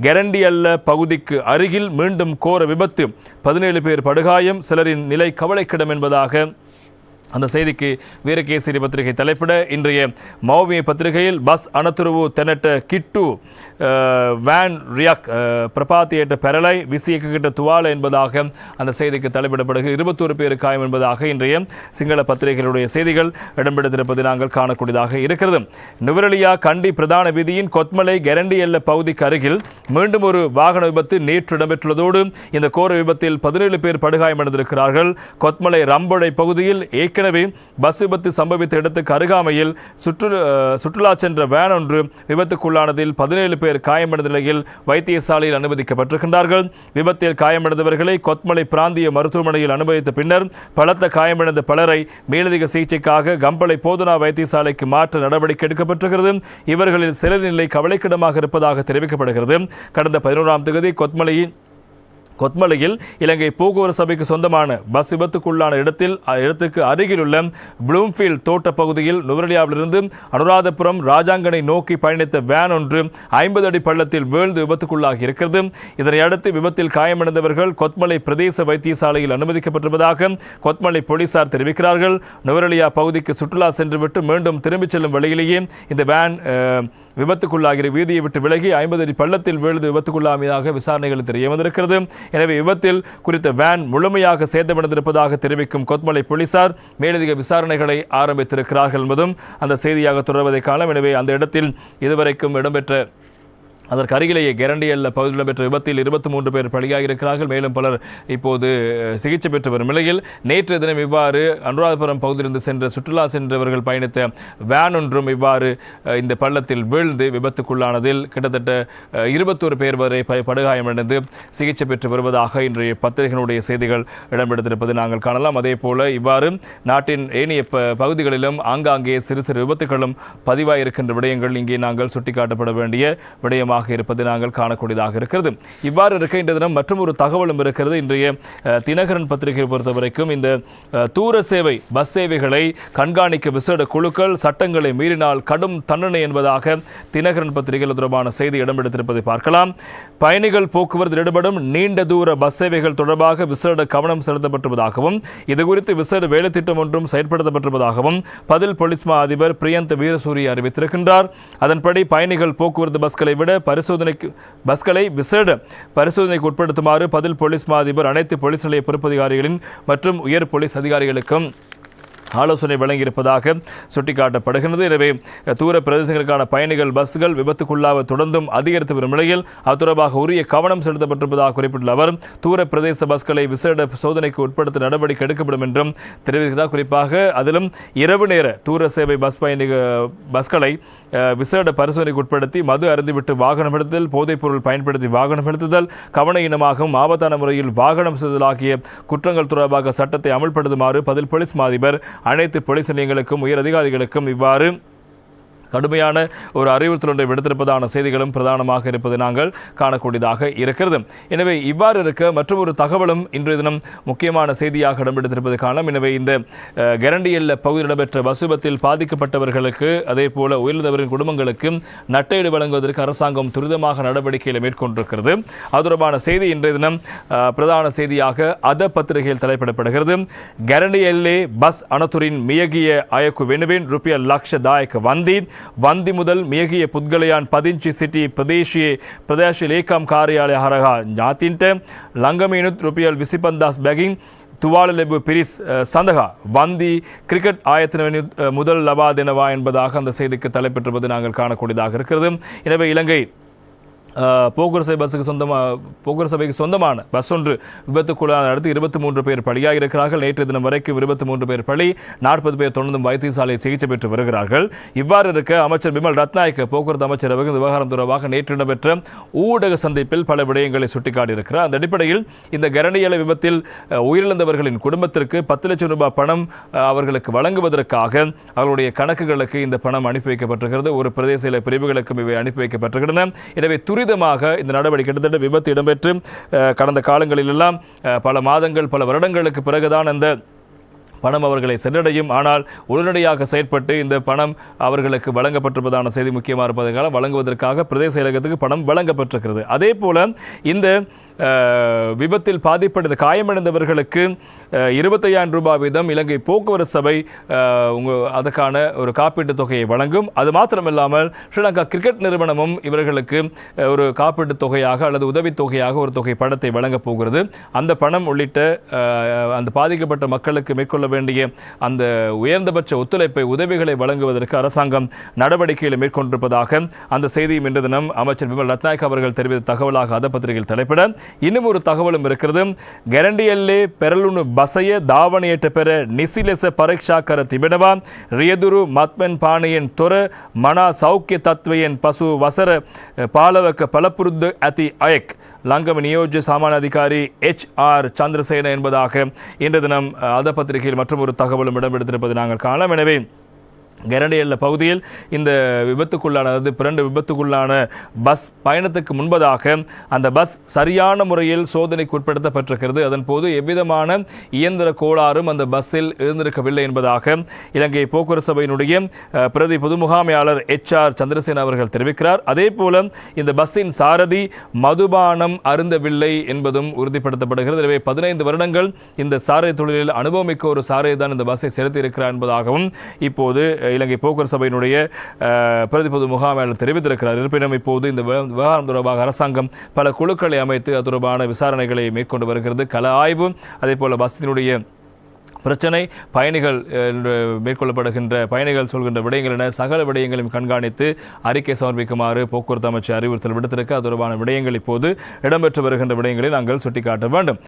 கெரண்டியல்ல பகுதிக்கு அருகில் மீண்டும் கோர விபத்து, 17 பேர் படுகாயம், சிலரின் நிலை கவலைக்கிடம் என்பதாக அந்த செய்திக்கு வீரகேசரி பத்திரிகை தலைப்பிட, இன்றைய மௌவிய பத்திரிகையில் பஸ் அனத்துருவு தெனட்ட கிட்டு வேன் ரியாக் பிரபாத்தியேட்ட பெரலை விசியக்கிட்ட துவால என்பதாக அந்த செய்திக்கு தலைப்பிடப்படுகிறது. 21 பேர் காயம் என்பதாக இன்றைய சிங்கள பத்திரிகைகளுடைய செய்திகள் இடம்பெற்றிருப்பதை நாங்கள் காணக்கூடியதாக இருக்கிறது. நுவரெலியா கண்டி பிரதான வீதியின் கொத்மலை கெரண்டியல்ல பகுதிக்கு அருகில் மீண்டும் ஒரு வாகன விபத்து நேற்று இடம்பெற்றுள்ளதோடு இந்த கோர விபத்தில் 17 பேர் படுகாயமடைந்திருக்கிறார்கள். கொத்மலை ரம்பொடை பகுதியில் ஏற்கனவே பஸ் விபத்து சம்பவித்த இடத்துக்கு அருகாமையில் சுற்றுலா சென்ற வேன் ஒன்று விபத்துக்குள்ளானதில் 17 பேர் காயமடைந்த நிலையில் வைத்தியசாலையில் அனுமதிக்கப்பட்டிருக்கின்றார்கள். விபத்தில் காயமடைந்தவர்களை கொத்மலை பிராந்திய மருத்துவமனையில் அனுமதித்த பின்னர் பலத்த காயமடைந்த பலரை மேலதிக சிகிச்சைக்காக கம்பளை போதனா வைத்தியசாலைக்கு மாற்ற நடவடிக்கை எடுக்கப்பட்டிருக்கிறது. இவர்களில் சிலர் நிலை கவலைக்கிடமாக இருப்பதாக தெரிவிக்கப்படுகிறது. கடந்த 11ஆம் தேதி கொத்மலையில் இலங்கை போக்குவரத்து சபைக்கு சொந்தமான பஸ் விபத்துக்குள்ளான இடத்துக்கு அருகிலுள்ள ப்ளூம்ஃபீல்ட் தோட்ட பகுதியில் நுவரெலியாவிலிருந்து அனுராதபுரம் ராஜாங்கனை நோக்கி பயணித்த வேன் ஒன்று 50 அடி பள்ளத்தில் வீழ்ந்து விபத்துக்குள்ளாகி இருக்கிறது. இதனையடுத்து விபத்தில் காயமடைந்தவர்கள் கொத்மலை பிரதேச வைத்தியசாலையில் அனுமதிக்கப்பட்டிருப்பதாக கொத்மலை போலீசார் தெரிவிக்கிறார்கள். நுவரெலியா பகுதிக்கு சுற்றுலா சென்றுவிட்டு மீண்டும் திரும்பிச் செல்லும் வழியிலேயே இந்த வேன் விபத்துக்குள்ளாகிற வீதியை விட்டு விலகி 50 அடி பள்ளத்தில் வீழ்ந்து விபத்துக்குள்ளாமையாக விசாரணைகள் தெரிய வந்திருக்கிறது. எனவே விபத்தில் குறித்த வேன் முழுமையாக சேதமடைந்திருப்பதாக தெரிவிக்கும் கொத்மலை போலீசார் மேலதிக விசாரணைகளை ஆரம்பித்திருக்கிறார்கள் என்பதும் அந்த செய்தியாக தொடர்வதை காணலாம். எனவே அந்த இடத்தில் இதுவரைக்கும் இடம்பெற்ற அதற்கு அருகிலேயே கெரண்டியல்ல பகுதியில் இடம்பெற்ற விபத்தில் 23 பேர் பலியாகியிருக்கிறார்கள். மேலும் பலர் இப்போது சிகிச்சை பெற்று வரும் நிலையில் நேற்று தினம் இவ்வாறு அனுராதபுரம் பகுதியிலிருந்து சுற்றுலா சென்றவர்கள் பயணித்த வேன் ஒன்றும் இவ்வாறு இந்த பள்ளத்தில் வீழ்ந்து விபத்துக்குள்ளானதில் கிட்டத்தட்ட 21 பேர் வரை படுகாயமடைந்து சிகிச்சை பெற்று வருவதாக இன்றைய பத்திரிகையினுடைய செய்திகள் இடம்பெற்றிருப்பதை நாங்கள் காணலாம். அதே போல இவ்வாறு நாட்டின் ஏனைய பகுதிகளிலும் ஆங்காங்கே சிறு சிறு விபத்துகளும் பதிவாயிருக்கின்ற விடயங்கள் இங்கே நாங்கள் சுட்டிக்காட்டப்பட வேண்டிய விடயமாக இருப்பது நாங்கள் காணக்கூடியதாக இருக்கிறது. இவ்வாறு இருக்க இன்றைய தினம் மற்றும் ஒரு தகவலும் இருக்கிறது. இன்றைய தினகரன் பத்திரிகை பொறுத்தவரைக்கும் இந்த தூர சேவை பஸ் சேவைகளை கண்காணிக்க விசேட குழுக்கள், சட்டங்களை மீறினால் கடும் தண்டனை என்பதாக தினகரன் பத்திரிகையில் தொடர்பான செய்தி இடம்பெடுத்திருப்பதை பார்க்கலாம். பயணிகள் போக்குவரத்தில் ஈடுபடும் நீண்ட தூர பஸ் சேவைகள் தொடர்பாக விசேட கவனம் செலுத்தப்பட்டிருப்பதாகவும் இதுகுறித்து விசேட வேலை திட்டம் ஒன்றும் செயற்படுத்தப்பட்டிருப்பதாகவும் பதில் போலீஸ் மா அதிபர் பிரியந்த வீரசூரிய அறிவித்திருக்கின்றார். அதன்படி பயணிகள் போக்குவரத்து பஸ்களை விட பஸ்களை விசேட பரிசோதனைக்கு உட்படுத்துமாறு பதில் போலீஸ் மா அதிபர் அனைத்து போலீஸ் நிலைய பொறுப்பதிகாரிகளின் மற்றும் உயர் போலீஸ் அதிகாரிகளுக்கும் ஆலோசனை வழங்கியிருப்பதாக சுட்டிக்காட்டப்படுகிறது. எனவே தூர பிரதேசங்களுக்கான பயணிகள் பஸ்கள் விபத்துக்குள்ளாக தொடர்ந்தும் அதிகரித்து வரும் நிலையில் அது தொடர்பாக உரிய கவனம் செலுத்தப்பட்டிருப்பதாக குறிப்பிட்டுள்ள அவர் தூர பிரதேச பஸ்களை விசேட சோதனைக்கு உட்படுத்த நடவடிக்கை எடுக்கப்படும் என்றும் தெரிவிக்கிறார். குறிப்பாக அதிலும் இரவு நேர தூர சேவை பஸ்களை விசேட பரிசோதனைக்கு உட்படுத்தி மது அருந்திவிட்டு வாகனம் எடுத்தல், போதைப் பொருள் பயன்படுத்தி வாகனம் எடுத்துதல், கவனஈனமாகவும் ஆபத்தான முறையில் வாகனம் செலுத்தல் ஆகிய குற்றங்கள் தொடர்பாக சட்டத்தை அமல்படுத்துமாறு பதில் போலீஸ் மா அதிபர் அனைத்து போலீஸ் நிலையங்களுக்கும் உயர் அதிகாரிகளுக்கும் இவ்வாறு கடுமையான ஒரு அறிவுறுத்தல் ஒன்றை விடுத்திருப்பதான செய்திகளும் பிரதானமாக இருப்பதை நாங்கள் காணக்கூடியதாக இருக்கிறது. எனவே இவ்வாறு இருக்க மற்றும் ஒரு தகவலும் இன்றைய தினம் முக்கியமான செய்தியாக இடம்பெற்றிருப்பதை காணலாம். எனவே இந்த கெரண்டியல்ல பகுதியில் இடம்பெற்ற பஸ் விபத்தில் பாதிக்கப்பட்டவர்களுக்கு அதே போல உயிரிழந்தவரின் குடும்பங்களுக்கு நட்டஈடு வழங்குவதற்கு அரசாங்கம் துரிதமாக நடவடிக்கைகளை மேற்கொண்டிருக்கிறது. அது தொடர்பான செய்தி இன்றைய தினம் பிரதான செய்தியாக அத பத்திரிகையில் தலைப்பிடப்படுகிறது. கெரண்டியல்லே பஸ் அனතුரின் மியகிய அயக்கு வெனுவின் ருப்பிய லக்ஷ தாயක වන්දි මුදල් මියගිය පුද්ගලයන් පදිංචි සිටි ප්‍රදේශීය ලේකම් කාර්යාලය හරහා ඥාතීන්ට ළඟමිනුත් රුපියල් 25,000 බැගින් තුවාල ලැබුව පිරිස් සඳහා வந்தி கிரிக்கெட் ஆயத்தன முதல் லபா දෙනවා என்பதாக அந்த செய்திக்கு தலைப்பெற்றிருப்பது நாங்கள் காணக்கூடியதாக இருக்கிறது. எனவே இலங்கை போக்குவரத்து சபைக்கு சொந்தமான பஸ் ஒன்று விபத்துக்குள்ளான அடுத்து 23 பேர் பலியாக இருக்கிறார்கள். நேற்று தினம் வரைக்கும் 23 பேர் பலி, 40 பேர் தொடர்ந்தும் வைத்தியசாலையில் சிகிச்சை பெற்று வருகிறார்கள். இவ்வாறு இருக்க அமைச்சர் பிமல் ரத்நாயக்க போக்குவரத்து அமைச்சர் அவர்கள் விவகாரம் தொடர்பாக நேற்று இடம்பெற்ற ஊடக சந்திப்பில் பல விடயங்களை சுட்டிக்காட்டியிருக்கிறார். அந்த அடிப்படையில் இந்த கெரண்டியல்ல விபத்தில் உயிரிழந்தவர்களின் குடும்பத்திற்கு 10 லட்சம் ரூபாய் பணம் அவர்களுக்கு வழங்குவதற்காக அவர்களுடைய கணக்குகளுக்கு இந்த பணம் அனுப்பி வைக்கப்பட்டிருக்கிறது. ஒரு பிரதேச பிரிவுகளுக்கும் இவை அனுப்பி வைக்கப்பட்டிருக்கின்றன. எனவே துரிதமாக இந்த நடவடிக்கை கிட்டத்தட்ட விபத்து இடம்பெற்று கடந்த காலங்களில் எல்லாம் பல மாதங்கள் பல வருடங்களுக்கு பிறகுதான் அந்த பணம் அவர்களை சென்றடையும். ஆனால் உடனடியாக செயற்பட்டு இந்த பணம் அவர்களுக்கு வழங்கப்பட்டிருப்பதான செய்தி முக்கியமாக இருப்பதற்காக வழங்குவதற்காக பிரதேச செயலகத்துக்கு பணம் வழங்கப்பட்டிருக்கிறது. அதே போல இந்த விபத்தில் பாதிப்படைந்த காயமடைந்தவர்களுக்கு 25,000 ரூபாய் வீதம் இலங்கை போக்குவரத்து சபை அதற்கான ஒரு காப்பீட்டுத் தொகையை வழங்கும். அது மாத்திரமில்லாமல் ஸ்ரீலங்கா கிரிக்கெட் நிறுவனமும் இவர்களுக்கு ஒரு காப்பீட்டுத் தொகையாக அல்லது உதவித் தொகையாக ஒரு தொகை பணத்தை வழங்கப் போகிறது. அந்த பணம் உள்ளிட்ட அந்த பாதிக்கப்பட்ட மக்களுக்கு மேற்கொள்ள வேண்டிய அந்த உயர்ந்தபட்ச ஒத்துழைப்பை உதவிகளை வழங்குவதற்கு அரசாங்கம் நடவடிக்கைகளை மேற்கொண்டிருப்பதாக அந்த செய்தியும் இன்று தினம் அமைச்சர் விமல் ரத்நாயக் அவர்கள் தெரிவித்த தகவலாக அத பத்திரிகையில் தலைப்பிட இன்னும் ஒரு தகவலும் இருக்கிறது. கரண்டியல்லே பெரலுணு பசைய தாவணியேற்ற பெற நிசிலெச பரீட்சாக்கர திபெனவா ரியதுரு மத்மென் பாணியன் தொர மனா சௌக்கிய தத்வயன் பசு வசர பாலவக்க பலப்புருத்து அதி அயக் லங்கம் நியோஜ்ய சாமான் அதிகாரி HR சந்திரசேன என்பதாக இன்று தினம் அத பத்திரிகையில் மற்றும் ஒரு தகவலும் இடம்பெடுத்திருப்பது நாங்கள் காணலாம். எனவே கரண்டியல்ல பகுதியில் இந்த விபத்துக்குள்ளான அதாவது 2 விபத்துக்குள்ளான பஸ் பயணத்துக்கு முன்பதாக அந்த பஸ் சரியான முறையில் சோதனைக்கு உட்படுத்தப்பட்டிருக்கிறது. அதன் போது எவ்விதமான இயந்திர கோளாறும் அந்த பஸ்ஸில் இருந்திருக்கவில்லை என்பதாக இலங்கை போக்குவரத்து சபையினுடைய பிரதி பொது முகாமையாளர் HR சந்திரசேன அவர்கள் தெரிவிக்கிறார். அதே போல இந்த பஸ்ஸின் சாரதி மதுபானம் அருந்தவில்லை என்பதும் உறுதிப்படுத்தப்படுகிறது. எனவே 15 வருடங்கள் இந்த சாரதி தொழிலில் அனுபவமிக்க ஒரு சாரதி தான் இந்த பஸ்ஸை செலுத்தி இருக்கிறார் என்பதாகவும் இப்போது இலங்கை போக்குவரத்து சபையினுடைய பிரதி பொது முகாமையாளர் தெரிவித்திருக்கிறார். இருப்பினும் இப்போது இந்த விவகாரம் தொடர்பாக அரசாங்கம் பல குழுக்களை அமைத்து அது தொடர்பான விசாரணைகளை மேற்கொண்டு வருகிறது. கள ஆய்வு, அதே போல பஸ்ஸினுடைய பிரச்சனை, பயணிகள் மேற்கொள்ளப்படுகின்ற பயணிகள் சொல்கின்ற விடயங்கள் என சகல விடயங்களையும் கண்காணித்து அறிக்கை சமர்ப்பிக்குமாறு போக்குவரத்து அமைச்சர் அறிவுறுத்தல் விடுத்திருக்க அது தொடர்பான விடயங்கள் இப்போது இடம்பெற்று வருகின்ற விடயங்களை நாங்கள் சுட்டிக்காட்ட வேண்டும்.